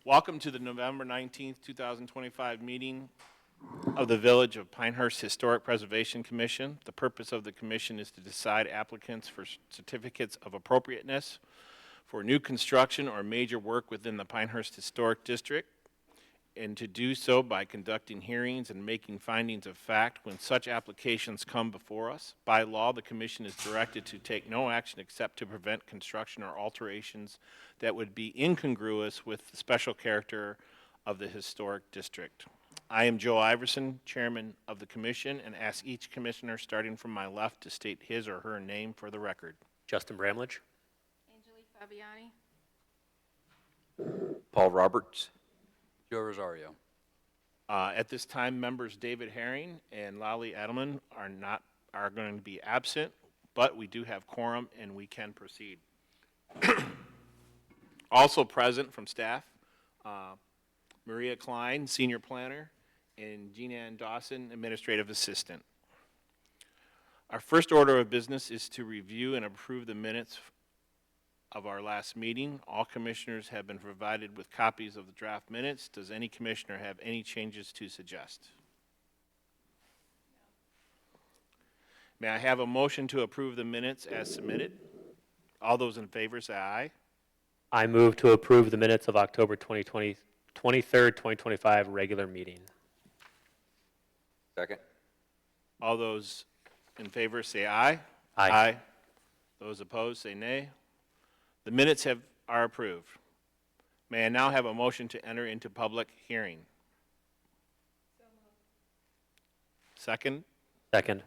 Welcome to the November 19th, 2025 meeting of the Village of Pinehurst Historic Preservation Commission. The purpose of the commission is to decide applicants for certificates of appropriateness for new construction or major work within the Pinehurst Historic District, and to do so by conducting hearings and making findings of fact when such applications come before us. By law, the commission is directed to take no action except to prevent construction or alterations that would be incongruous with the special character of the historic district. I am Joe Iverson, chairman of the commission, and ask each commissioner, starting from my left, to state his or her name for the record. Justin Bramlage. Angelique Fabiani. Paul Roberts. Joe Rosario. At this time, members David Herring and Lally Edelman are going to be absent, but we do have quorum and we can proceed. Also present from staff, Maria Klein, senior planner, and Jean Ann Dawson, administrative assistant. Our first order of business is to review and approve the minutes of our last meeting. All commissioners have been provided with copies of the draft minutes. Does any commissioner have any changes to suggest? May I have a motion to approve the minutes as submitted? All those in favor say aye. I move to approve the minutes of October 23rd, 2025 regular meeting. Second. All those in favor say aye. Aye. Those opposed say nay. The minutes are approved. May I now have a motion to enter into public hearing? Second. Second.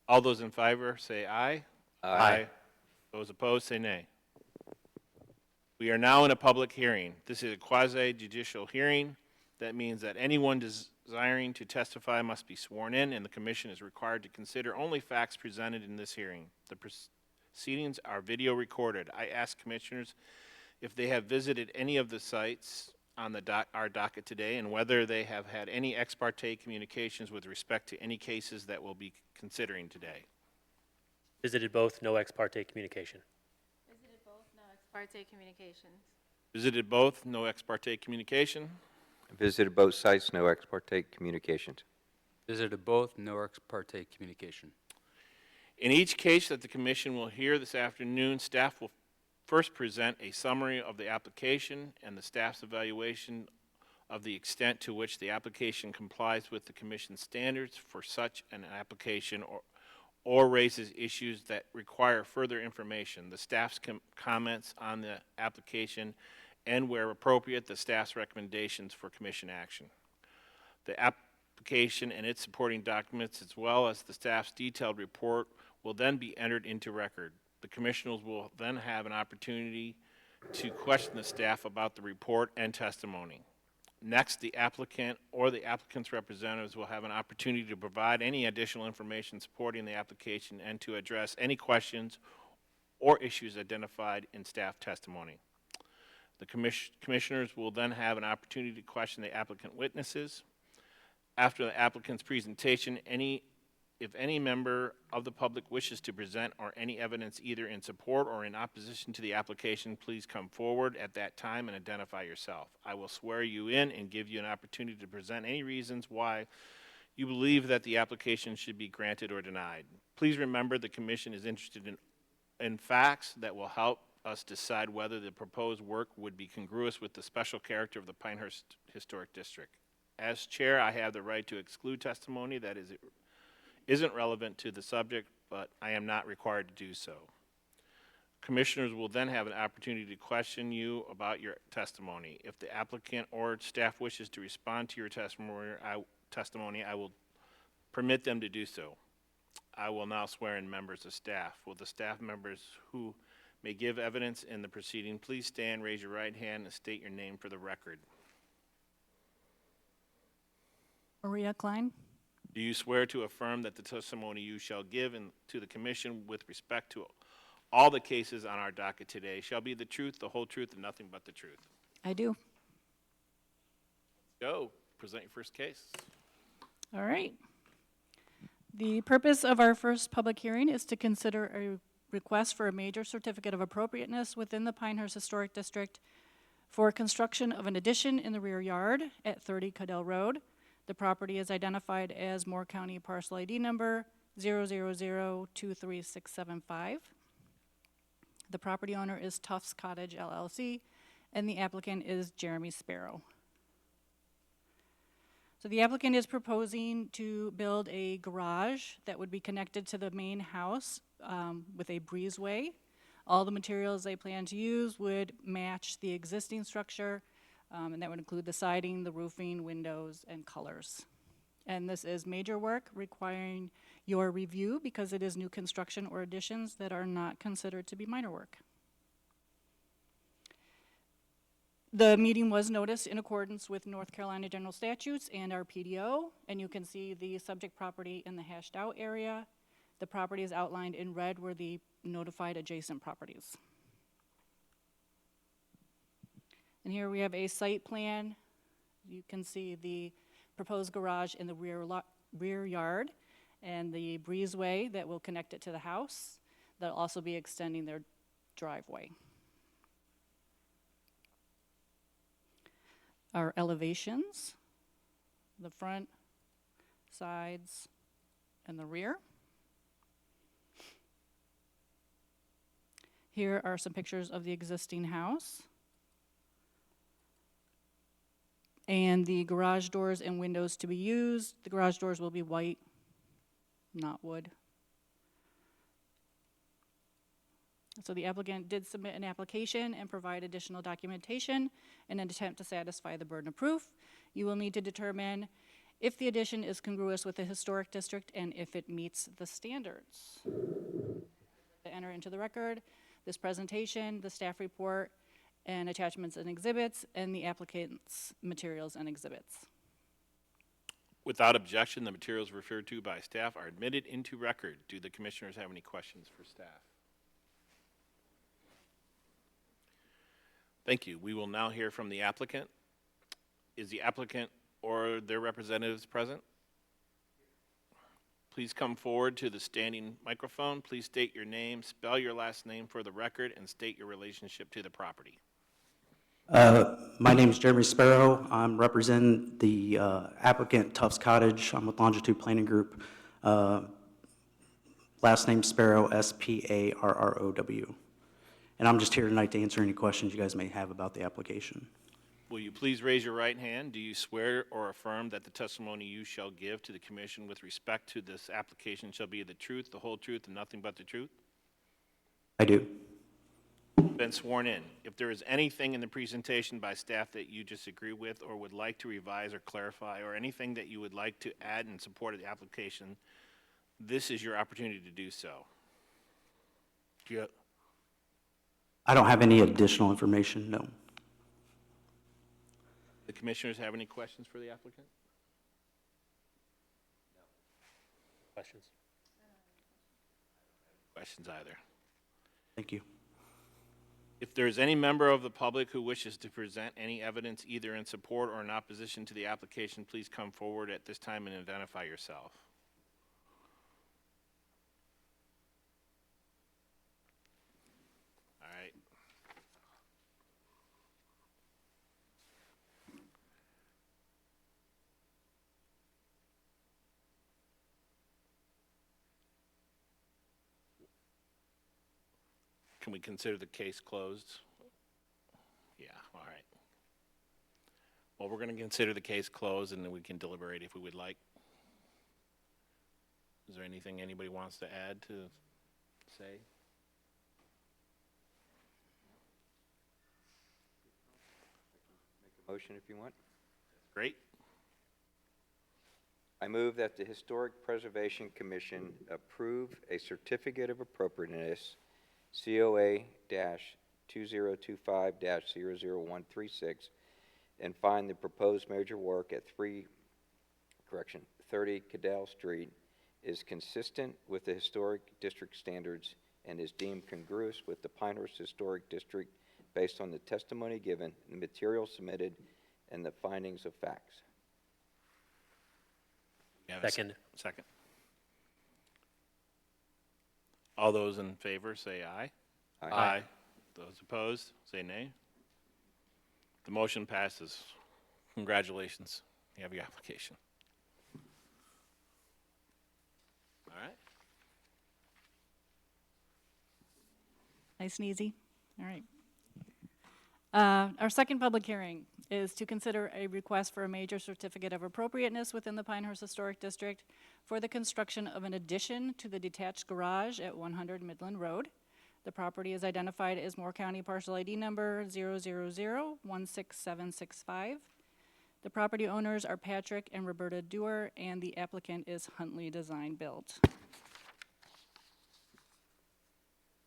All those in favor say aye. Aye. Those opposed say nay. We are now in a public hearing. This is a quasi-judicial hearing. That means that anyone desiring to testify must be sworn in, and the commission is required to consider only facts presented in this hearing. The proceedings are video recorded. I ask commissioners if they have visited any of the sites on our docket today and whether they have had any ex parte communications with respect to any cases that we'll be considering today. Visited both, no ex parte communication. Visited both, no ex parte communications. Visited both, no ex parte communication. Visited both sites, no ex parte communications. Visited both, no ex parte communication. In each case that the commission will hear this afternoon, staff will first present a summary of the application and the staff's evaluation of the extent to which the application complies with the commission standards for such an application or raises issues that require further information. The staff's comments on the application and, where appropriate, the staff's recommendations for commission action. The application and its supporting documents, as well as the staff's detailed report, will then be entered into record. The commissioners will then have an opportunity to question the staff about the report and testimony. Next, the applicant or the applicant's representatives will have an opportunity to provide any additional information supporting the application and to address any questions or issues identified in staff testimony. The commissioners will then have an opportunity to question the applicant witnesses. After the applicant's presentation, if any member of the public wishes to present or any evidence either in support or in opposition to the application, please come forward at that time and identify yourself. I will swear you in and give you an opportunity to present any reasons why you believe that the application should be granted or denied. Please remember the commission is interested in facts that will help us decide whether the proposed work would be congruous with the special character of the Pinehurst Historic District. As chair, I have the right to exclude testimony that isn't relevant to the subject, but I am not required to do so. Commissioners will then have an opportunity to question you about your testimony. If the applicant or staff wishes to respond to your testimony, I will permit them to do so. I will now swear in members of staff. Will the staff members who may give evidence in the proceeding please stand, raise your right hand, and state your name for the record? Maria Klein. Do you swear to affirm that the testimony you shall give to the commission with respect to all the cases on our docket today shall be the truth, the whole truth, and nothing but the truth? I do. Go. Present your first case. All right. The purpose of our first public hearing is to consider a request for a major certificate of appropriateness within the Pinehurst Historic District for construction of an addition in the rear yard at 30 Cadell Road. The property is identified as Moore County Parcel ID Number 000-23675. The property owner is Tufts Cottage LLC, and the applicant is Jeremy Sparrow. So the applicant is proposing to build a garage that would be connected to the main house with a breezeway. All the materials they plan to use would match the existing structure, and that would include the siding, the roofing, windows, and colors. And this is major work requiring your review because it is new construction or additions that are not considered to be minor work. The meeting was noticed in accordance with North Carolina General Statutes and our PDO, and you can see the subject property in the hashed out area. The property is outlined in red were the notified adjacent properties. And here we have a site plan. You can see the proposed garage in the rear yard and the breezeway that will connect it to the house. They'll also be extending their driveway. Our elevations, the front, sides, and the rear. Here are some pictures of the existing house. And the garage doors and windows to be used. The garage doors will be white, not wood. So the applicant did submit an application and provide additional documentation in an attempt to satisfy the burden of proof. You will need to determine if the addition is congruous with the historic district and if it meets the standards. To enter into the record this presentation, the staff report, and attachments and exhibits, and the applicant's materials and exhibits. Without objection, the materials referred to by staff are admitted into record. Do the commissioners have any questions for staff? Thank you. We will now hear from the applicant. Is the applicant or their representatives present? Please come forward to the standing microphone. Please state your name, spell your last name for the record, and state your relationship to the property. My name is Jeremy Sparrow. I'm representing the applicant Tufts Cottage. I'm with Longitude Planning Group. Last name Sparrow, S-P-A-R-R-O-W. And I'm just here tonight to answer any questions you guys may have about the application. Will you please raise your right hand? Do you swear or affirm that the testimony you shall give to the commission with respect to this application shall be the truth, the whole truth, and nothing but the truth? I do. Been sworn in. If there is anything in the presentation by staff that you disagree with or would like to revise or clarify, or anything that you would like to add in support of the application, this is your opportunity to do so. I don't have any additional information, no. The commissioners have any questions for the applicant? Questions? Questions either. Thank you. If there is any member of the public who wishes to present any evidence either in support or in opposition to the application, please come forward at this time and identify yourself. All right. Can we consider the case closed? Yeah, all right. Well, we're going to consider the case closed, and then we can deliberate if we would like. Is there anything anybody wants to add to say? Make a motion if you want. Great. I move that the Historic Preservation Commission approve a certificate of appropriateness, COA-2025-00136, and find the proposed major work at 30 Cadell Street is consistent with the Historic District standards and is deemed congruous with the Pinehurst Historic District based on the testimony given, the material submitted, and the findings of facts. You have a Second. Second. All those in favor say aye. Aye. Those opposed say nay. The motion passes. Congratulations. You have your application. All right. Nice and easy. All right. Our second public hearing is to consider a request for a major certificate of appropriateness within the Pinehurst Historic District for the construction of an addition to the detached garage at 100 Midland Road. The property is identified as Moore County Parcel ID Number 000-16765. The property owners are Patrick and Roberta Dewar, and the applicant is Huntley Design Build.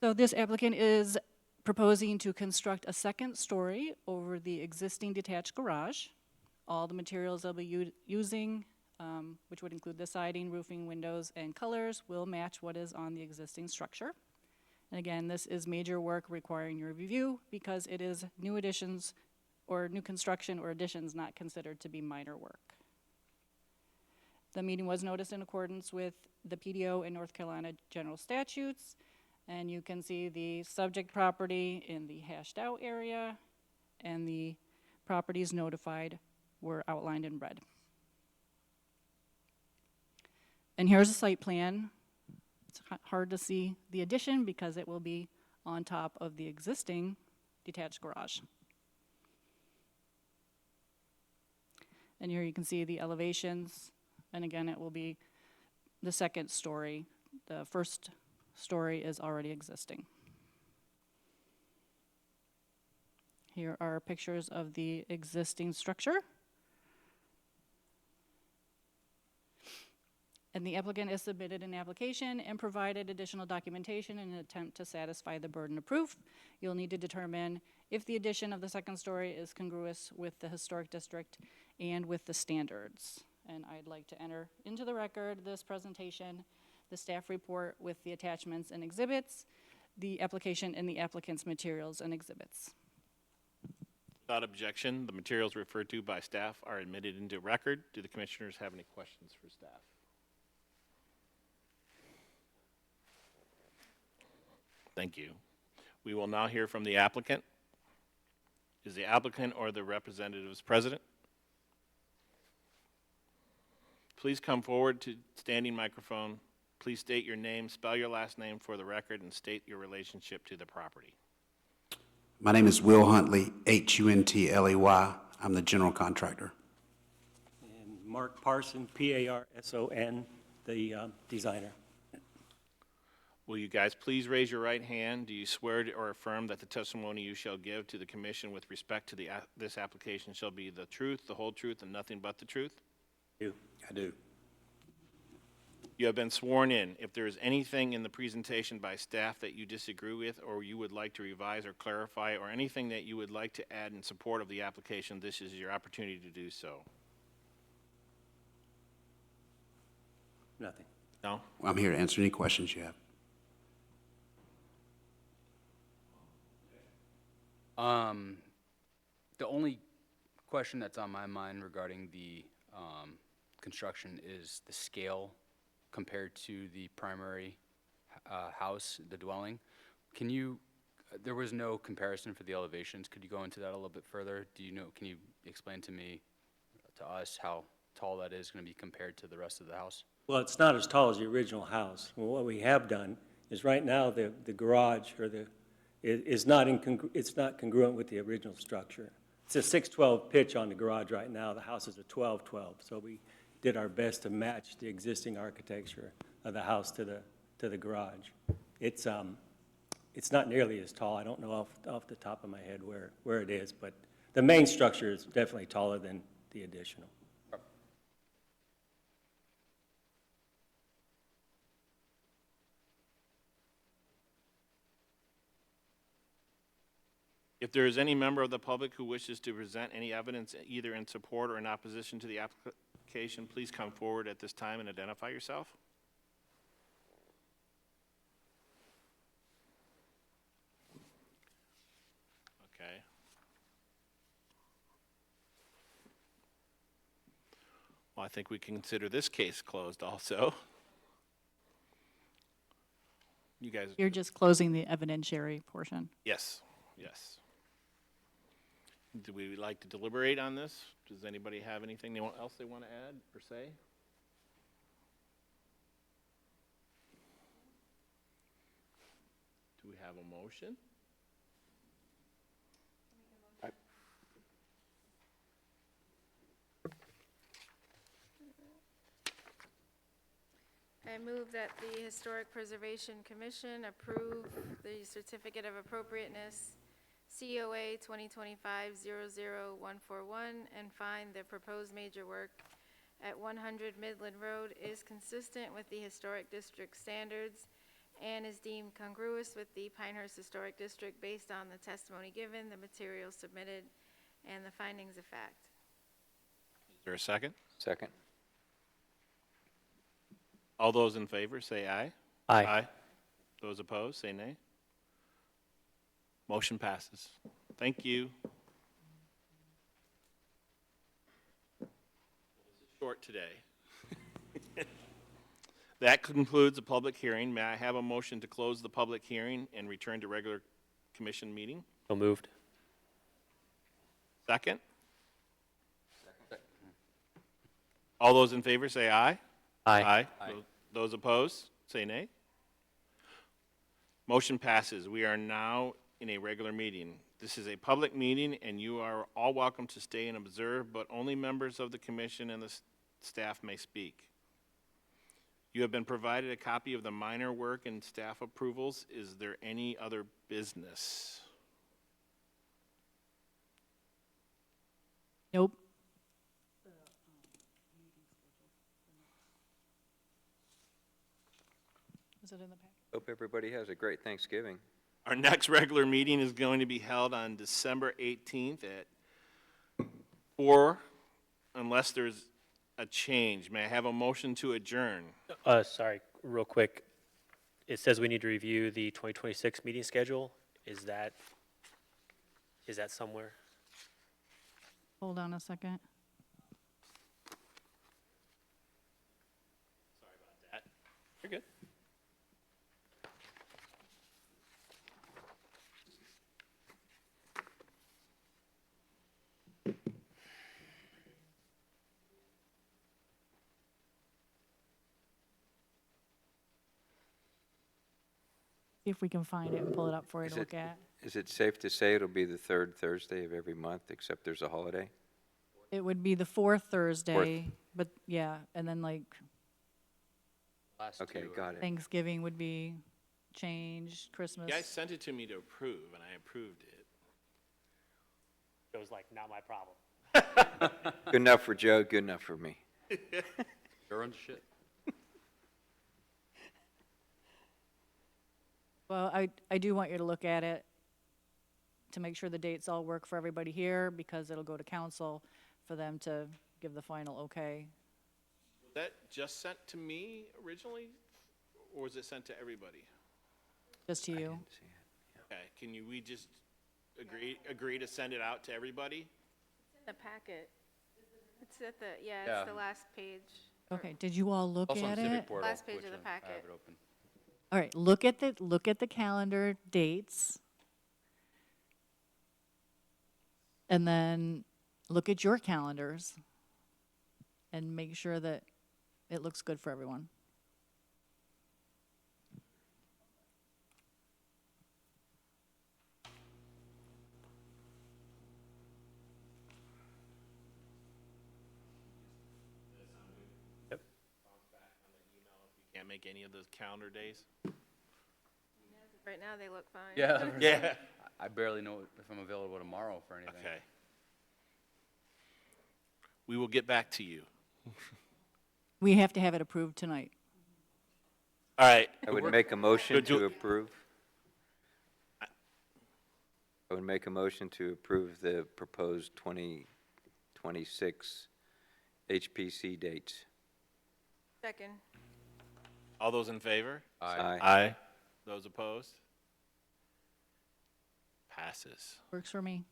So this applicant is proposing to construct a second story over the existing detached garage. All the materials they'll be using, which would include the siding, roofing, windows, and colors, will match what is on the existing structure. And again, this is major work requiring your review because it is new additions or new construction or additions not considered to be minor work. The meeting was noticed in accordance with the PDO and North Carolina general statutes. And you can see the subject property in the hashed out area, and the properties notified were outlined in red. And here's a site plan. It's hard to see the addition because it will be on top of the existing detached garage. And here you can see the elevations, and again, it will be the second story. The first story is already existing. Here are pictures of the existing structure. And the applicant has submitted an application and provided additional documentation in an attempt to satisfy the burden of proof. You'll need to determine if the addition of the second story is congruous with the historic district and with the standards. And I'd like to enter into the record this presentation, the staff report with the attachments and exhibits, the application and the applicant's materials and exhibits. Without objection, the materials referred to by staff are admitted into record. Do the commissioners have any questions for staff? Thank you. We will now hear from the applicant. Is the applicant or the representative's president? Please come forward to standing microphone. Please state your name, spell your last name for the record, and state your relationship to the property. My name is Will Huntley, Huntley. I'm the general contractor. And Mark Parson, Parson, the designer. Will you guys please raise your right hand? Do you swear or affirm that the testimony you shall give to the commission with respect to this application shall be the truth, the whole truth, and nothing but the truth? I do. You have been sworn in. If there is anything in the presentation by staff that you disagree with or you would like to revise or clarify, or anything that you would like to add in support of the application, this is your opportunity to do so. Nothing. No? I'm here to answer any questions you have. The only question that's on my mind regarding the construction is the scale compared to the primary house, the dwelling. Can you, there was no comparison for the elevations. Could you go into that a little bit further? Do you know, can you explain to me, to us, how tall that is going to be compared to the rest of the house? Well, it's not as tall as the original house. Well, what we have done is right now the garage or it's not congruent with the original structure. It's a 612 pitch on the garage right now. The house is a 1212. So we did our best to match the existing architecture of the house to the garage. It's not nearly as tall. I don't know off the top of my head where it is, but the main structure is definitely taller than the additional. If there is any member of the public who wishes to present any evidence either in support or in opposition to the application, please come forward at this time and identify yourself. Okay. Well, I think we can consider this case closed also. You guys, You're just closing the evidentiary portion. yes, yes. Do we like to deliberate on this? Does anybody have anything else they want to add or say? Do we have a motion? I move that the Historic Preservation Commission approve the Certificate of Appropriateness, COA 2025-00141, and find the proposed major work at 100 Midland Road is consistent with the Historic District standards and is deemed congruous with the Pinehurst Historic District based on the testimony given, the materials submitted, and the findings of fact. Is there a second? Second. All those in favor, say aye. Aye. Those opposed, say nay. Motion passes. Thank you. Short today. That concludes the public hearing. May I have a motion to close the public hearing and return to regular commission meeting? So moved. Second? All those in favor, say aye. Aye. Those opposed, say nay. Motion passes. We are now in a regular meeting. This is a public meeting, and you are all welcome to stay and observe, but only members of the commission and the staff may speak. You have been provided a copy of the minor work and staff approvals. Is there any other business? Nope. Was it in the packet? Hope everybody has a great Thanksgiving. Our next regular meeting is going to be held on December 18th at 4, unless there's a change. May I have a motion to adjourn? Sorry, real quick. It says we need to review the 2026 meeting schedule. Is that somewhere? Hold on a second. You're good. See if we can find it and pull it up for you to look at. Is it safe to say it'll be the third Thursday of every month, except there's a holiday? It would be the fourth Thursday, but yeah, and then like Last Okay, two are- got it. Thanksgiving would be changed, Christmas. You guys sent it to me to approve, and I approved it. It was like, not my problem. Good enough for Joe, good enough for me. You're on shit. Well, I do want you to look at it to make sure the dates all work for everybody here, because it'll go to council for them to give the final okay. Was that just sent to me originally, or was it sent to everybody? Just to you. Okay, we just agree to send it out to everybody? The packet. It's at the, yeah, Yeah. it's the last page. Okay, did you all look Also on at Civic it? Portal, Last page which of the I packet. have it open. All right, look at the calendar dates. And then look at your calendars and make sure that it looks good for everyone. Can't make any of those calendar days? Right now, they look fine. Yeah. Yeah. I barely know if I'm available tomorrow for anything. Okay. We will get back to you. We have to have it approved tonight. All right. I would make a motion Good to- to approve. I would make a motion to approve the proposed 2026 HPC dates. Second. All those in favor? Aye. Aye. Those opposed? Passes. Works for me.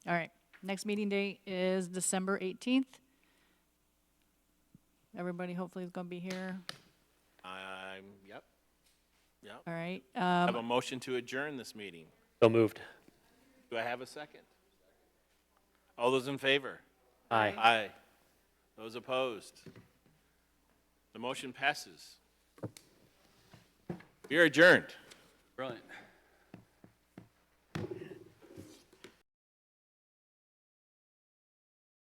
All right, next meeting date is December 18th. Everybody hopefully is going to be here. Yep. All right. Have a motion to adjourn this meeting. So moved. Do I have a second? All those in favor? Aye. Aye. Those opposed? The motion passes. We are adjourned. Brilliant.